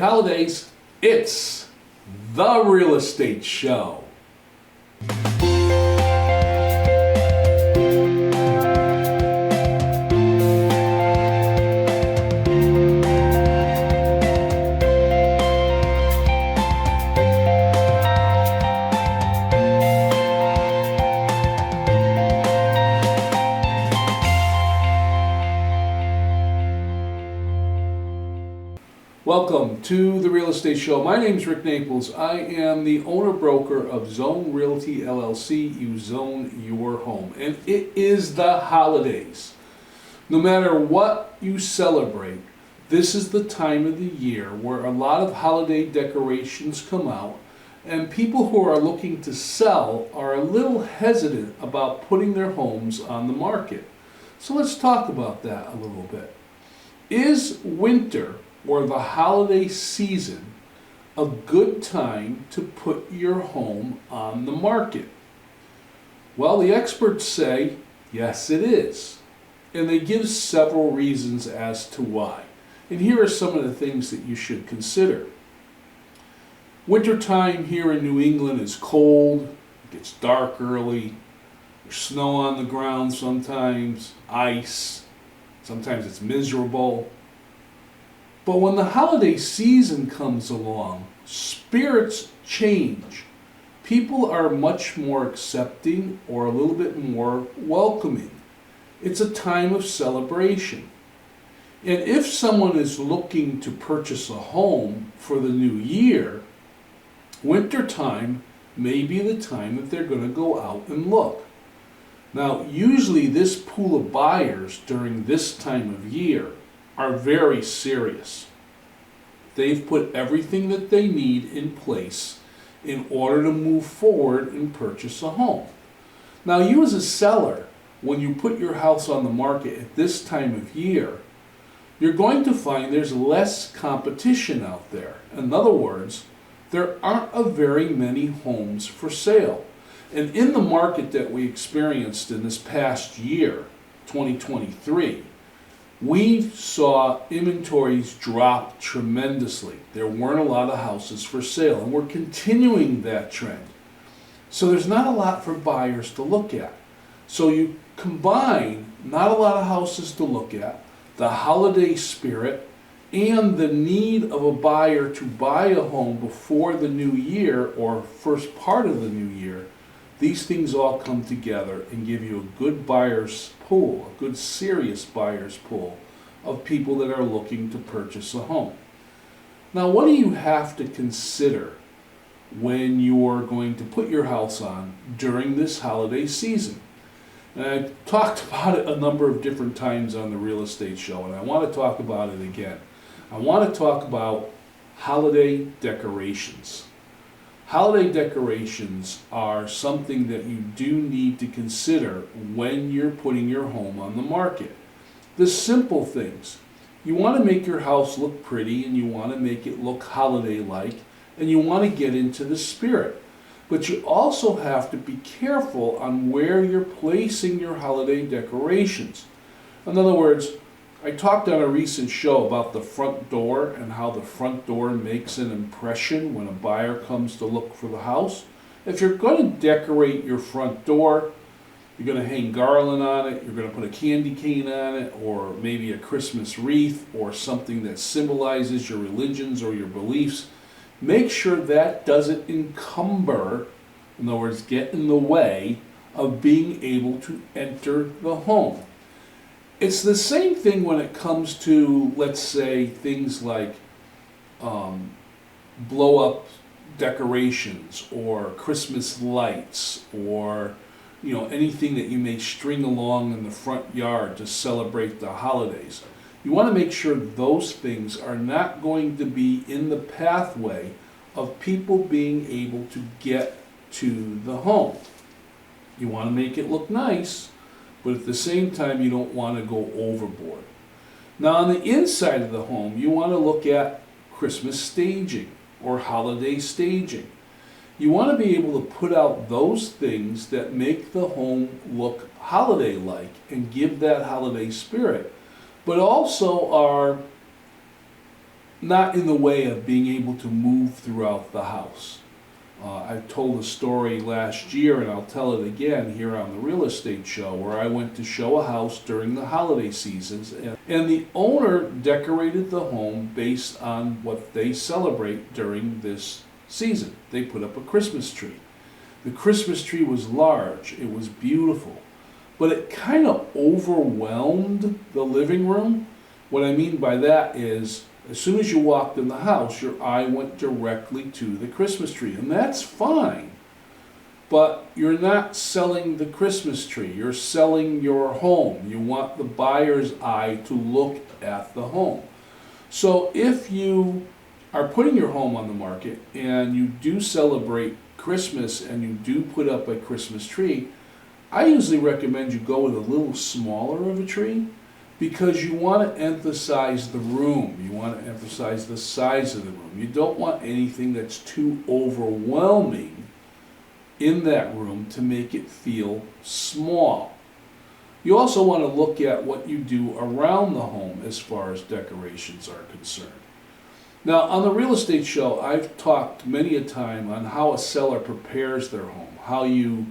holidays, it's the Real Estate Show. Welcome to the Real Estate Show. My name is Rick Naples. I am the owner-broker of Zone Realty LLC. You zone your home. And it is the holidays. No matter what you celebrate, this is the time of the year where a lot of holiday decorations come out, and people who are looking to sell are a little hesitant about putting their homes on the market. So let's talk about that a little bit. Is winter or the holiday season a good time to put your home on the market? Well, the experts say yes, it is. And they give several reasons as to why. And here are some of the things that you should consider. Wintertime here in New England is cold, it gets dark early, there's snow on the ground sometimes, ice, sometimes it's miserable. But when the holiday season comes along, spirits change. People are much more accepting or a little bit more welcoming. It's a time of celebration. And if someone is looking to purchase a home for the new year, wintertime may be the time that they're going to go out and look. Now, usually this pool of buyers during this time of year are very serious. They've put everything that they need in place in order to move forward and purchase a home. Now, you as a seller, when you put your house on the market at this time of year, you're going to find there's less competition out there. In other words, there aren't a very many homes for sale. And in the market that we experienced in this past year, 2023, we saw inventories drop tremendously. There weren't a lot of houses for sale, and we're continuing that trend. So there's not a lot for buyers to look at. So you combine not a lot of houses to look at, the holiday spirit, and the need of a buyer to buy a home before the new year or first part of the new year. These things all come together and give you a good buyer's pool, a good serious buyer's pool of people that are looking to purchase a home. Now, what do you have to consider when you're going to put your house on during this holiday season? And I've talked about it a number of different times on the Real Estate Show, and I want to talk about it again. I want to talk about holiday decorations. Holiday decorations are something that you do need to consider when you're putting your home on the market. The simple things. You want to make your house look pretty, and you want to make it look holiday-like, and you want to get into the spirit. But you also have to be careful on where you're placing your holiday decorations. In other words, I talked on a recent show about the front door and how the front door makes an impression when a buyer comes to look for the house. If you're going to decorate your front door, you're going to hang garland on it, you're going to put a candy cane on it, or maybe a Christmas wreath, or something that symbolizes your religions or your beliefs, make sure that doesn't encumber, in other words, get in the way of being able to enter the home. It's the same thing when it comes to, let's say, things like blow-up decorations or Christmas lights, or anything that you may string along in the front yard to celebrate the holidays. You want to make sure those things are not going to be in the pathway of people being able to get to the home. You want to make it look nice, but at the same time, you don't want to go overboard. Now, on the inside of the home, you want to look at Christmas staging or holiday staging. You want to be able to put out those things that make the home look holiday-like and give that holiday spirit, but also are not in the way of being able to move throughout the house. I told a story last year, and I'll tell it again here on the real estate show, where I went to show a house during the holiday seasons, and the owner decorated the home based on what they celebrate during this season. They put up a Christmas tree. The Christmas tree was large, it was beautiful, but it kind of overwhelmed the living room. What I mean by that is, as soon as you walked in the house, your eye went directly to the Christmas tree, and that's fine. But you're not selling the Christmas tree, you're selling your home. You want the buyer's eye to look at the home. So if you are putting your home on the market and you do celebrate Christmas and you do put up a Christmas tree, I usually recommend you go with a little smaller of a tree, because you want to emphasize the room. You want to emphasize the size of the room. You don't want anything that's too overwhelming in that room to make it feel small. You also want to look at what you do around the home as far as decorations are concerned. Now, on the real estate show, I've talked many a time on how a seller prepares their home, how you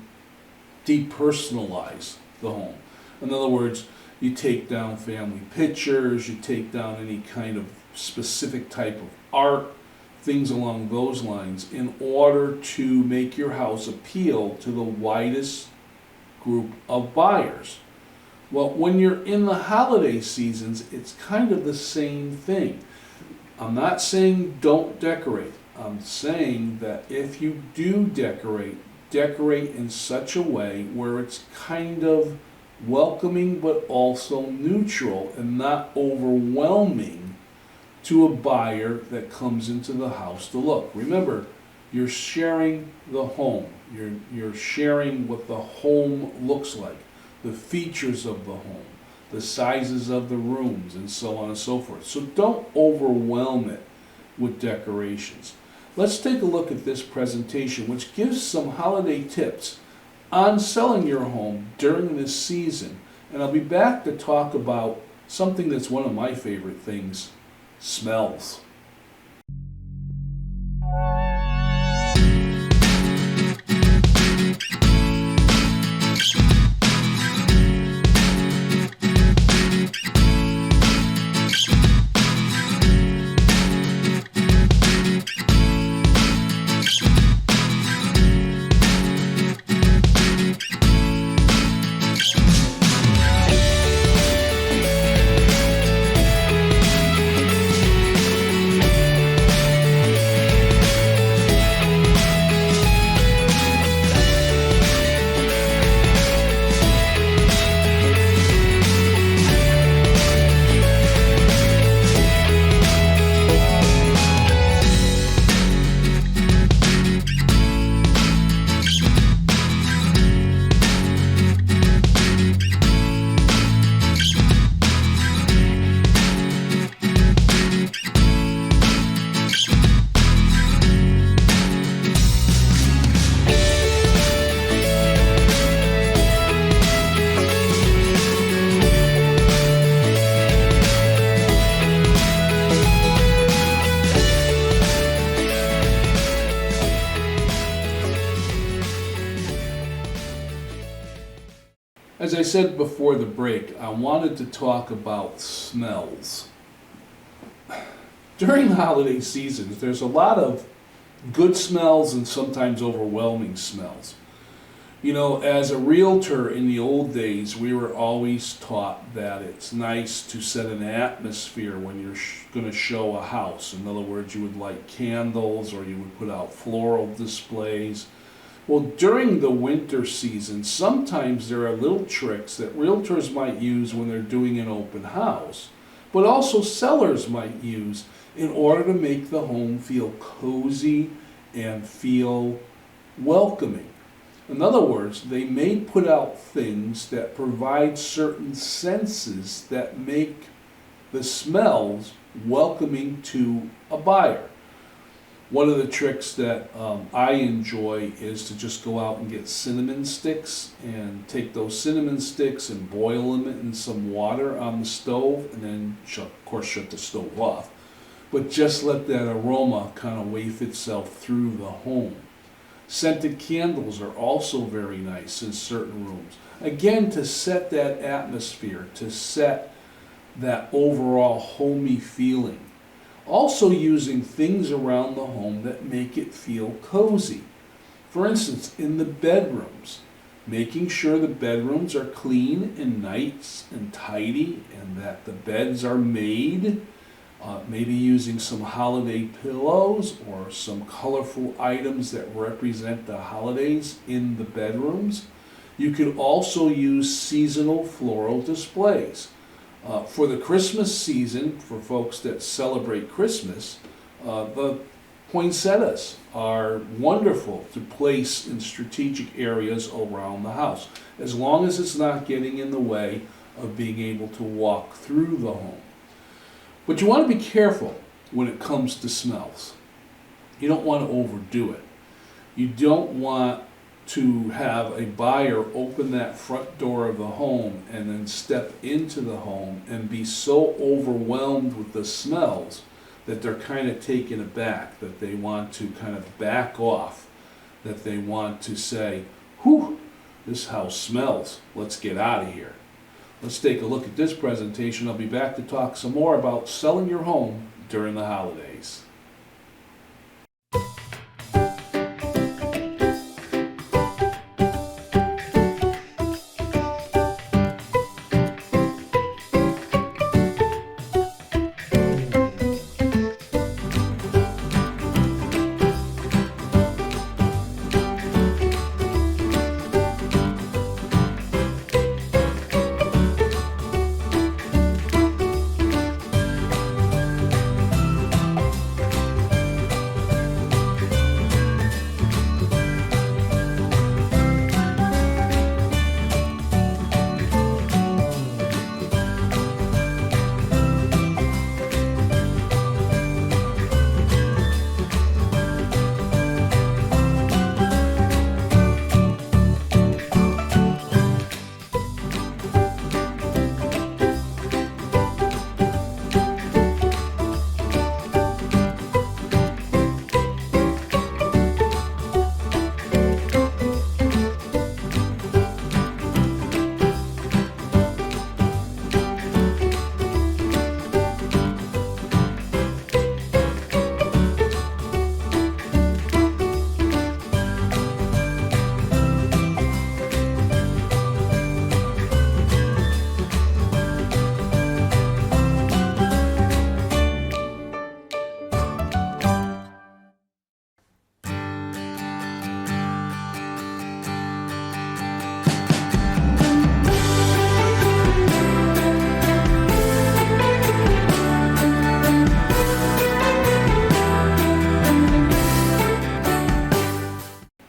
depersonalize the home. In other words, you take down family pictures, you take down any kind of specific type of art, things along those lines, in order to make your house appeal to the widest group of buyers. Well, when you're in the holiday seasons, it's kind of the same thing. I'm not saying don't decorate. I'm saying that if you do decorate, decorate in such a way where it's kind of welcoming but also neutral and not overwhelming to a buyer that comes into the house to look. Remember, you're sharing the home. You're sharing what the home looks like, the features of the home, the sizes of the rooms, and so on and so forth. So don't overwhelm it with decorations. Let's take a look at this presentation, which gives some holiday tips on selling your home during this season. And I'll be back to talk about something that's one of my favorite things: smells. As I said before the break, I wanted to talk about smells. During the holiday seasons, there's a lot of good smells and sometimes overwhelming smells. You know, as a realtor in the old days, we were always taught that it's nice to set an atmosphere when you're going to show a house. In other words, you would light candles or you would put out floral displays. Well, during the winter season, sometimes there are little tricks that realtors might use when they're doing an open house, but also sellers might use in order to make the home feel cozy and feel welcoming. In other words, they may put out things that provide certain senses that make the smells welcoming to a buyer. One of the tricks that I enjoy is to just go out and get cinnamon sticks and take those cinnamon sticks and boil them in some water on the stove, and then, of course, shut the stove off. but just let that aroma kind of waft itself through the home. Scented candles are also very nice in certain rooms. Again, to set that atmosphere, to set that overall homey feeling. Also using things around the home that make it feel cozy. For instance, in the bedrooms, making sure the bedrooms are clean and nice and tidy and that the beds are made. Maybe using some holiday pillows or some colorful items that represent the holidays in the bedrooms. You could also use seasonal floral displays. For the Christmas season, for folks that celebrate Christmas, the poinsettias are wonderful to place in strategic areas around the house, as long as it's not getting in the way of being able to walk through the home. But you want to be careful when it comes to smells. You don't want to overdo it. You don't want to have a buyer open that front door of the home and then step into the home and be so overwhelmed with the smells that they're kind of taken aback, that they want to kind of back off, that they want to say, whew, this house smells, let's get out of here. Let's take a look at this presentation. I'll be back to talk some more about selling your home during the holidays.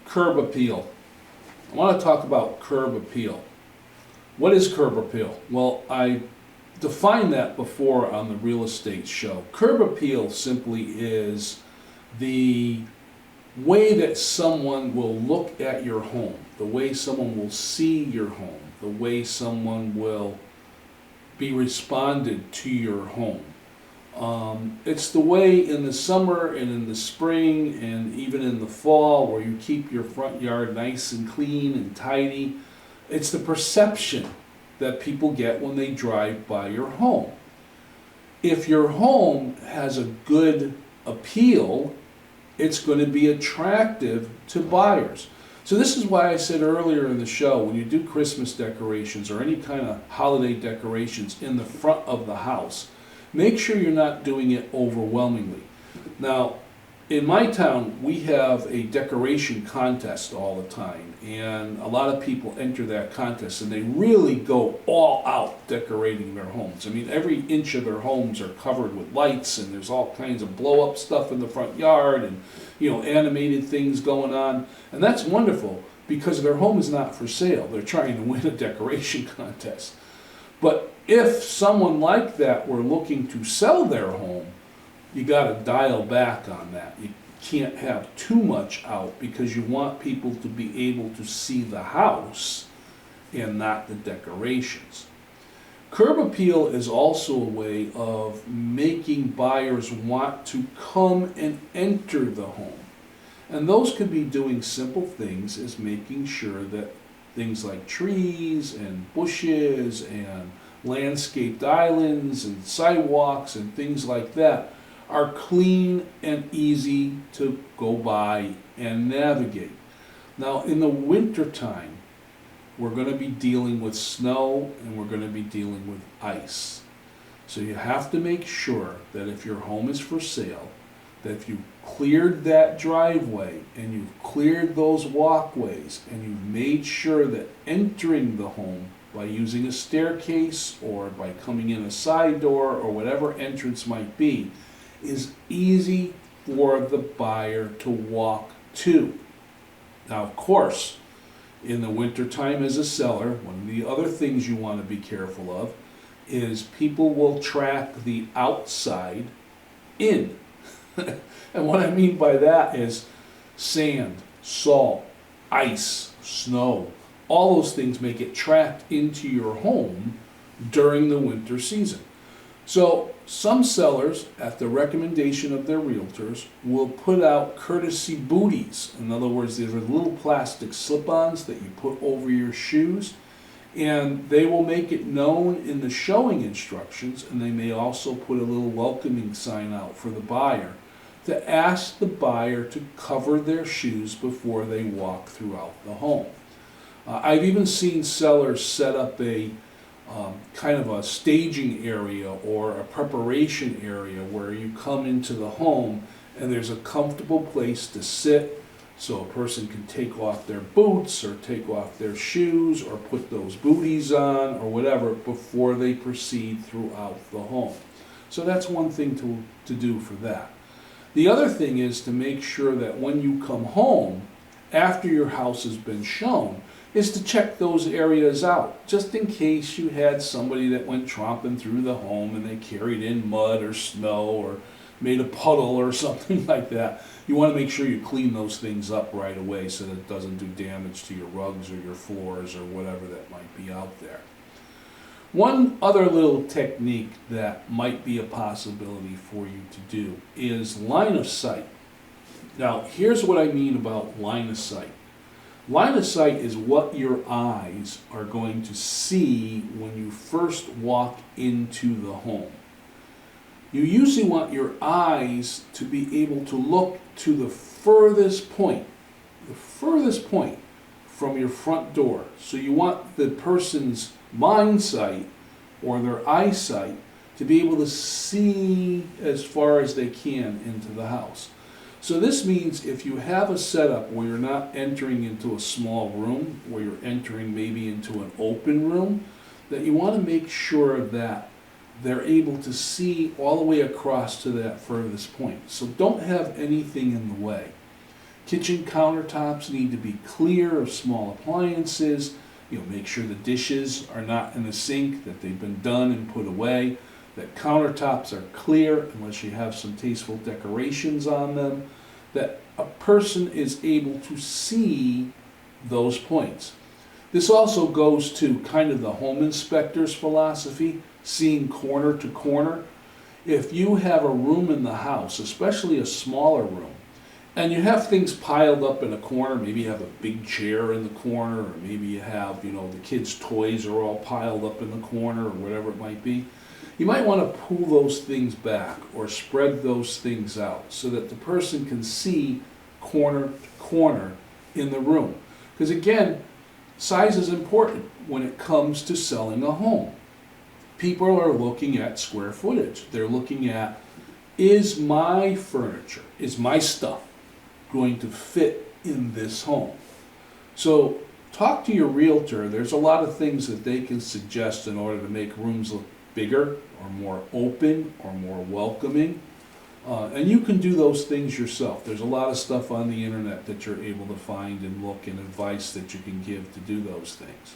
Curb appeal. I want to talk about curb appeal. What is curb appeal? Well, I defined that before on the real estate show. Curb appeal simply is the way that someone will look at your home, the way someone will see your home, the way someone will be responded to your home. It's the way in the summer and in the spring and even in the fall where you keep your front yard nice and clean and tidy. It's the perception that people get when they drive by your home. If your home has a good appeal, it's going to be attractive to buyers. So this is why I said earlier in the show, when you do Christmas decorations or any kind of holiday decorations in the front of the house, make sure you're not doing it overwhelmingly. Now, in my town, we have a decoration contest all the time, and a lot of people enter that contest, and they really go all out decorating their homes. I mean, every inch of their homes are covered with lights, and there's all kinds of blow-up stuff in the front yard, and animated things going on, and that's wonderful because their home is not for sale. They're trying to win a decoration contest. But if someone like that were looking to sell their home, you got to dial back on that. You can't have too much out because you want people to be able to see the house and not the decorations. Curb appeal is also a way of making buyers want to come and enter the home. And those could be doing simple things as making sure that things like trees and bushes and landscaped islands and sidewalks and things like that are clean and easy to go by and navigate. Now in the winter time, we're going to be dealing with snow and we're going to be dealing with ice. So you have to make sure that if your home is for sale, that if you've cleared that driveway and you've cleared those walkways and you've made sure that entering the home by using a staircase or by coming in a side door or whatever entrance might be is easy for the buyer to walk to. Now, of course, in the wintertime as a seller, one of the other things you want to be careful of is people will track the outside in. And what I mean by that is sand, salt, ice, snow, all those things make it tracked into your home during the winter season. So some sellers, at the recommendation of their realtors, will put out courtesy booties. In other words, these are little plastic slip-ons that you put over your shoes, and they will make it known in the showing instructions, and they may also put a little welcoming sign out for the buyer to ask the buyer to cover their shoes before they walk throughout the home. I've even seen sellers set up a kind of a staging area or a preparation area where you come into the home and there's a comfortable place to sit so a person can take off their boots or take off their shoes or put those booties on or whatever before they proceed throughout the home. So that's one thing to do for that. The other thing is to make sure that when you come home, after your house has been shown, is to check those areas out, just in case you had somebody that went tromping through the home and they carried in mud or snow or made a puddle or something like that. You want to make sure you clean those things up right away so that it doesn't do damage to your rugs or your floors or whatever that might be out there. One other little technique that might be a possibility for you to do is line of sight. Now, here's what I mean about line of sight. Line of sight is what your eyes are going to see when you first walk into the home. You usually want your eyes to be able to look to the furthest point from your front door. So you want the person's mind sight or their eyesight to be able to see as far as they can into the house. So this means if you have a setup where you're not entering into a small room, where you're entering maybe into an open room, that you want to make sure that they're able to see all the way across to that furthest point. So don't have anything in the way. Kitchen countertops need to be clear of small appliances. Make sure the dishes are not in the sink, that they've been done and put away, that countertops are clear unless you have some tasteful decorations on them, that a person is able to see those points. This also goes to kind of the home inspector's philosophy, seeing corner to corner. If you have a room in the house, especially a smaller room, and you have things piled up in a corner, maybe you have a big chair in the corner, or maybe you have, the kids' toys are all piled up in the corner, or whatever it might be, you might want to pull those things back or spread those things out so that the person can see corner to corner in the room. Because again, size is important when it comes to selling a home. People are looking at square footage. They're looking at, is my furniture, is my stuff going to fit in this home? So talk to your realtor. There's a lot of things that they can suggest in order to make rooms look bigger or more open or more welcoming. And you can do those things yourself. There's a lot of stuff on the internet that you're able to find and look and advice that you can give to do those things.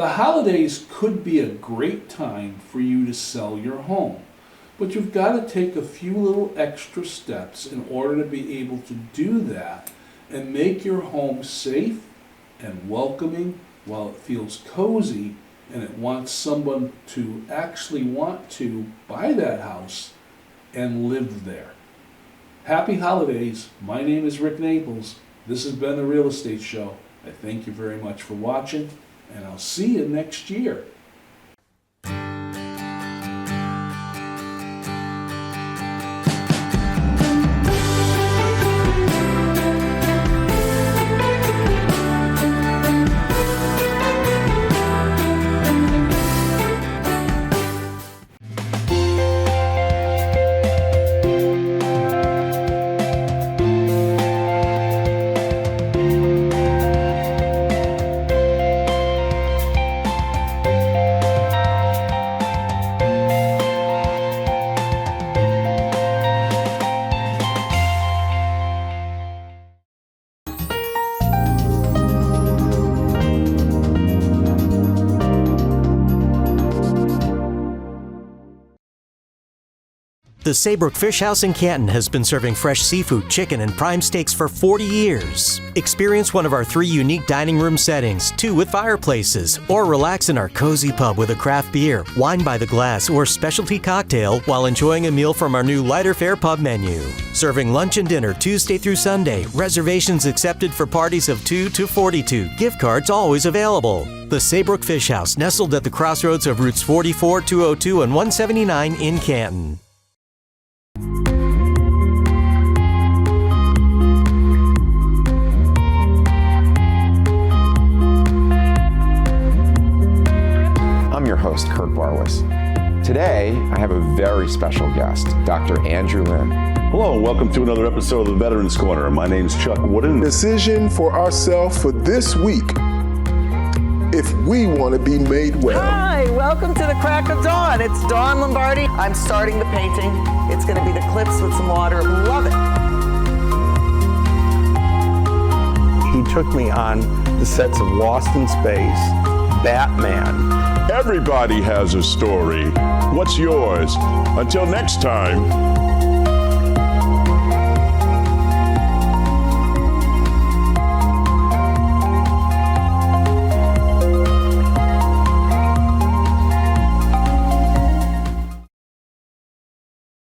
The holidays could be a great time for you to sell your home, but you've got to take a few little extra steps in order to be able to do that and make your home safe and welcoming while it feels cozy and it wants someone to actually want to buy that house and live there. Happy holidays. My name is Rick Naples. This has been The Real Estate Show. I thank you very much for watching, and I'll see you next year. The Saybrook Fish House in Canton has been serving fresh seafood, chicken, and prime steaks for 40 years. Experience one of our 3 unique dining room settings, 2 with fireplaces, or relax in our cozy pub with a craft beer, wine by the glass, or specialty cocktail while enjoying a meal from our new lighter fare pub menu. Serving lunch and dinner Tuesday through Sunday. Reservations accepted for parties of 2 to 42. Gift cards always available. The Saybrook Fish House, nestled at the crossroads of routes 44, 202, and 179 in Canton. I'm your host, Kurt Barwis. Today, I have a very special guest, Dr. Andrew Lynn. Hello, and welcome to another episode of the Veterans Corner. My name's Chuck Wooden. Decision for ourselves for this week, if we want to be made well. Hi, welcome to the crack of dawn. It's Dawn Lombardi. I'm starting the painting. It's going to be the clips with some water. Love it. He took me on the sets of Lost in Space, Batman. Everybody has a story. What's yours? Until next time.